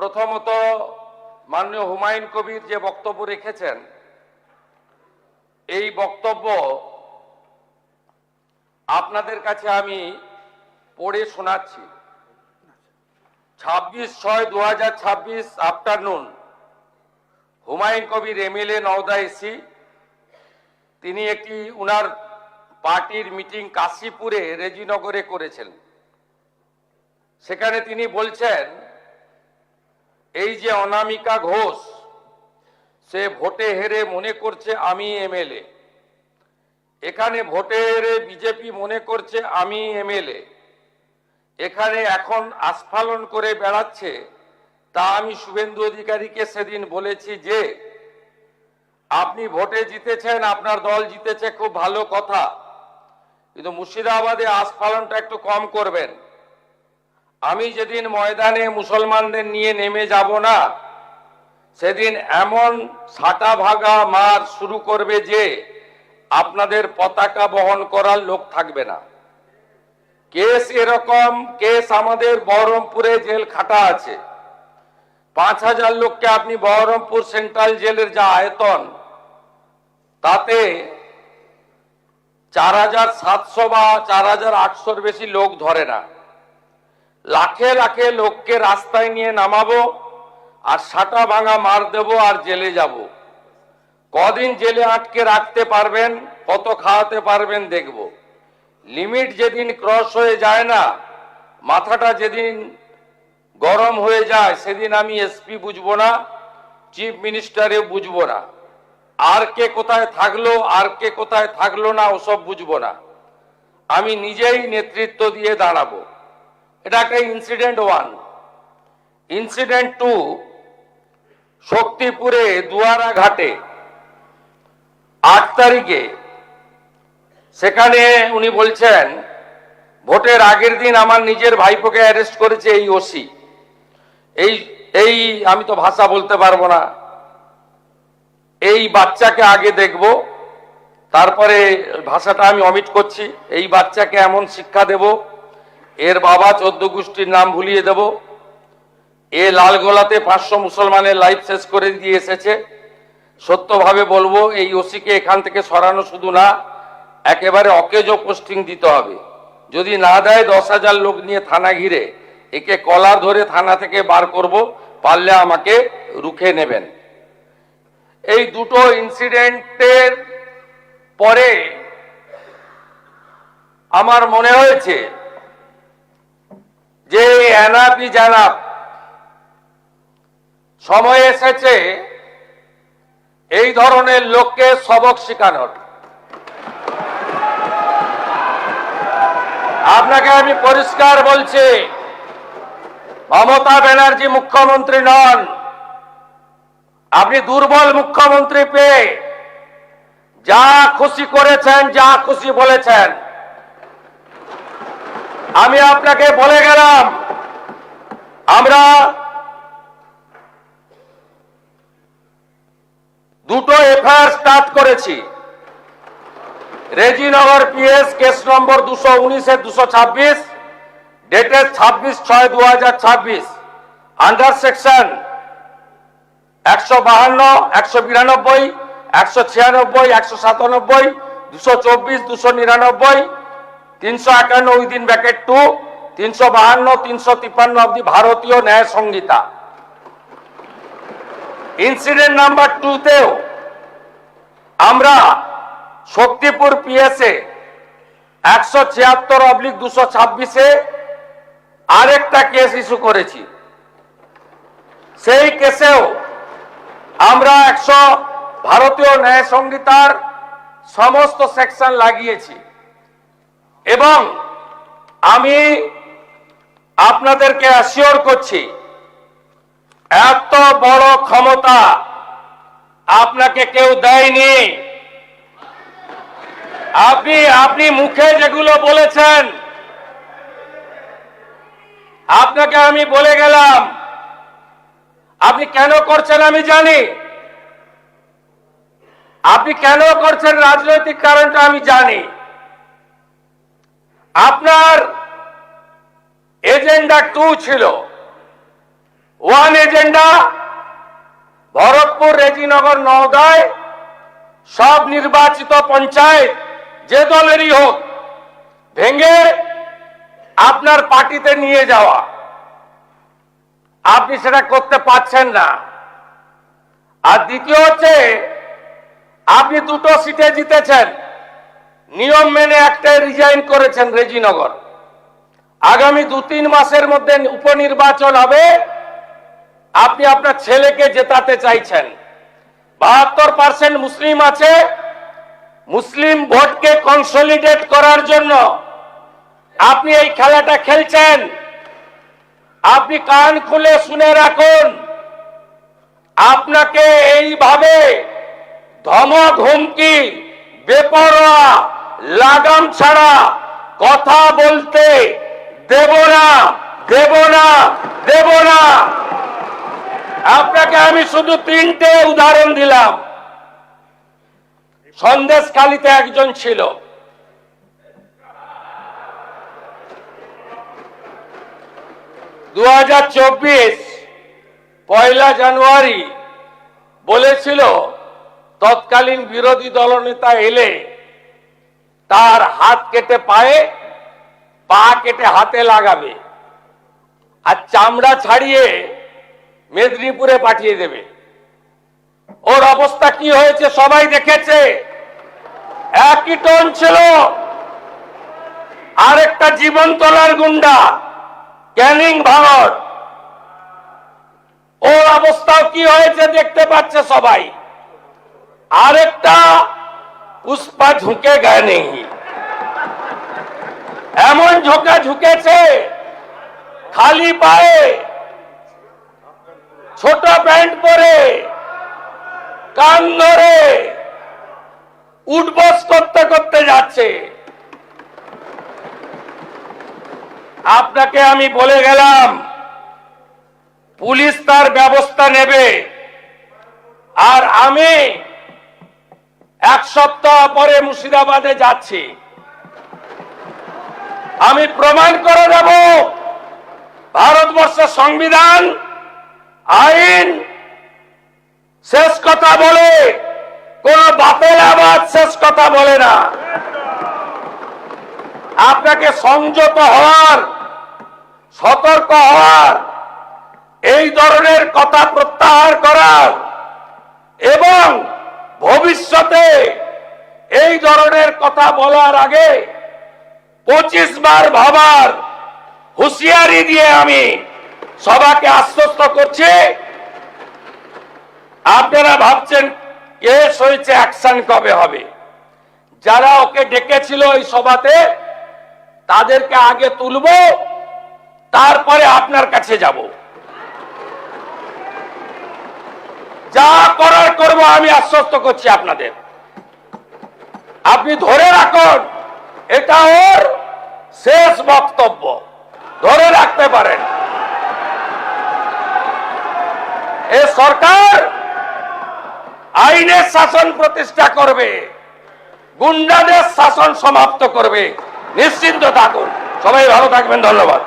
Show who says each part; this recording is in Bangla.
Speaker 1: প্রথমত মাননীয় হুমায়ুন কবির যে বক্তব্য রেখেছেন, এই বক্তব্য আপনাদের কাছে আমি পড়ে শোনাচ্ছি। 26/6/2026 afternoon, Humayun Kabir MLA Nowda AC, তিনি একটি উনার পার্টির মিটিং কাশীপুরে রেজিনগরে করেছেন। সেখানে তিনি বলছেন, এই যে অনামিকা ঘোষ, সে ভোটে হেরে মনে করছে আমি এমএলএ, এখানে ভোটে হেরে বিজেপি মনে করছে আমি এমএলএ, এখানে এখন আস্ফালন করে বেড়াচ্ছে। তা আমি শুভেন্দু অধিকারীকে সেদিন বলেছি যে আপনি ভোটে জিতেছেন, আপনার দল জিতেছে, খুব ভালো কথা, কিন্তু মুর্শিদাবাদে আস্ফালনটা একটু কম করবেন। আমি যেদিন ময়দানে মুসলমানদের নিয়ে নেমে যাব না, সেদিন এমন ছাটা ভাগা মার শুরু করবে যে আপনাদের পতাকা বহন করার লোক থাকবে না। কেস এরকম, কেস আমাদের বহরমপুরে জেল খাটা আছে। 5000 লোককে আপনি বহরমপুর সেন্ট্রাল জেলের যা আয়তন, তাতে 4700 বা 4800-র বেশি লোক ধরে না। লাখে লাখে লোককে রাস্তায় নিয়ে নামাবো আর সাটা ভাঙা মার দেব আর জেলে যাব। কদিন জেলে আটকে রাখতে পারবেন, কত খাওয়াতে পারবেন দেখব। লিমিট যেদিন ক্রস হয়ে যায় না, মাথাটা যেদিন গরম হয়ে যায়, সেদিন আমি এসপি বুঝবো না, চিফ মিনিস্টারে বুঝবো না, আর কে কোথায় থাকলো আর কে কোথায় থাকলো না ওসব বুঝবো না। আমি নিজেই নেতৃত্ব দিয়ে দাঁড়াবো। এটা একটা ইনসিডেন্ট 1। ইনসিডেন্ট 2, শক্তিপুরে দুয়ারা ঘাটে 8 তারিখে, সেখানে উনি বলছেন ভোটের আগের দিন আমার নিজের ভাইপোকে অ্যারেস্ট করেছে এই ওসি। এই আমি তো ভাষা বলতে পারবো না। এই বাচ্চাকে আগে দেখব, তারপরে ভাষাটা আমি অমিট করছি। এই বাচ্চাকে এমন শিক্ষা দেব, এর বাবা 14 গোষ্ঠীর নাম ভুলিয়ে দেব। এ লালগোলাতে 500 মুসলমানের লাইফ শেষ করে দিয়ে এসেছে। সত্যভাবে বলবো, এই ওসিকে এখান থেকে সরানো শুধু না, একেবারে অকেজো পোস্টিং দিতে হবে। যদি না দেয় 10,000 লোক নিয়ে থানা ঘিরে একে কলার ধরে থানা থেকে বার করব, পারলে আমাকে রুখে নেবেন। এই দুটো ইনসিডেন্টের পরে আমার মনে হয়েছে যে এনাফি জানাব, সময় এসেছে এই ধরনের লোককে সবক শেখানোর। আপনাকে আমি পরিষ্কার বলছি, মমতা ব্যানার্জি মুখ্যমন্ত্রী নন। আপনি দুর্বল মুখ্যমন্ত্রী পেয়ে যা খুশি করেছেন, যা খুশি বলেছেন। আমি আপনাকে বলে গেলাম, আমরা দুটো এফআইআর স্টার্ট করেছি। Rejinagar PS case number 219/226, dated 26/6/2026, under section 152, 192, 196, 197, 224, 299, 351 within bracket 2, 352, 353 of the ভারতীয় ন্যায় সংহিতা। ইনসিডেন্ট নাম্বার 2তেও আমরা শক্তিপুর পিএসএ 176/226-এ আরেকটা কেস ইস্যু করেছি। সেই কেসেও আমরা ভারতীয় ন্যায় সংহিতার সমস্ত সেকশন লাগিয়েছি। এবং আমি আপনাদেরকে অ্যাসিওর করছি, এত বড় ক্ষমতা আপনাকে কেউ দেয়নি। আপনি মুখে যেগুলো বলেছেন, আপনাকে আমি বলে গেলাম, আপনি কেন করছেন আমি জানি। আপনি কেন করছেন রাজনৈতিক কারণটা আমি জানি। আপনার এজেন্ডা 2 ছিল ওয়ান এজেন্ডা, ভরতপুর, রেজিনগর, নওদায় সব নির্বাচিত পঞ্চায়েত যে দলেরই হোক ভেঙে আপনার পার্টিতে নিয়ে যাওয়া। আপনি সেটা করতে পারছেন না। আর দ্বিতীয় হচ্ছে, আপনি দুটো সিটে জিতেছেন, নিয়ম মেনে একটাই রিজাইন করেছেন রেজিনগর। আগামী 2-3 মাসের মধ্যে উপনির্বাচন হবে, আপনি আপনার ছেলেকে জেতাতে চাইছেন। 72% মুসলিম আছে, মুসলিম ভোটকে কনসলিডেট করার জন্য আপনি এই খেলাটা খেলছেন। আপনি কান খুলে শুনে রাখুন, আপনাকে এইভাবে ধমক হুমকি বেপরোয়া লাগাম ছাড়া কথা বলতে দেব না, দেব না, দেব না। আপনাকে আমি শুধু 3টে উদাহরণ দিলাম। সন্দেশখালীতে একজন ছিল, পয়লা জানুয়ারি বলেছিল তৎকালীন বিরোধী দলনেতা এলে তার হাত কেটে পায়ে, পা কেটে হাতে লাগাবে আর চামড়া ছাড়িয়ে মেদিনীপুরে পাঠিয়ে দেবে। ওর অবস্থা কি হয়েছে সবাই দেখেছে। একই টোন ছিল। আরেকটা জীবনতলার গুন্ডা ক্যানিং ভারত, ওর অবস্থাও কি হয়েছে দেখতে পাচ্ছে সবাই। আরেকটা পুষ্পা ঝুঁকে গায়ে নেই, এমন ঝোঁকা ঝুঁকেছে খালি পায়ে, ছোট প্যান্ট পরে, কান ধরে উঠবস করতে করতে যাচ্ছে। আপনাকে আমি বলে গেলাম, পুলিশ তার ব্যবস্থা নেবে। আর আমি 1 সপ্তাহ পরে মুর্শিদাবাদে যাচ্ছি। আমি প্রমাণ করে দেব ভারতবর্ষের সংবিধান, আইন শেষ কথা বলে, কোন বাতেল আবাদ শেষ কথা বলে না। আপনাকে সংযত হওয়ার, সতর্ক হওয়ার, এই ধরনের কথা প্রত্যাহার করার এবং ভবিষ্যতে এই ধরনের কথা বলার আগে 25 বার ভাবার হুঁশিয়ারি দিয়ে আমি সবাইকে আশ্বস্ত করছি। আপনারা ভাবছেন কেস হয়েছে, অ্যাকশন কবে হবে? যারা ওকে ডেকেছিল এই সভাতে তাদেরকে আগে তুলব, তারপরে আপনার কাছে যাব। যা করার করব, আমি আশ্বস্ত করছি আপনাদের। আপনি ধরে রাখুন, এটা ওর শেষ বক্তব্য, ধরে রাখতে পারেন। এ সরকার আইনের শাসন প্রতিষ্ঠা করবে, গুন্ডাদের শাসন সমাপ্ত করবে, নিশ্চিন্ত থাকুন। সবাই ভালো থাকবেন, ধন্যবাদ।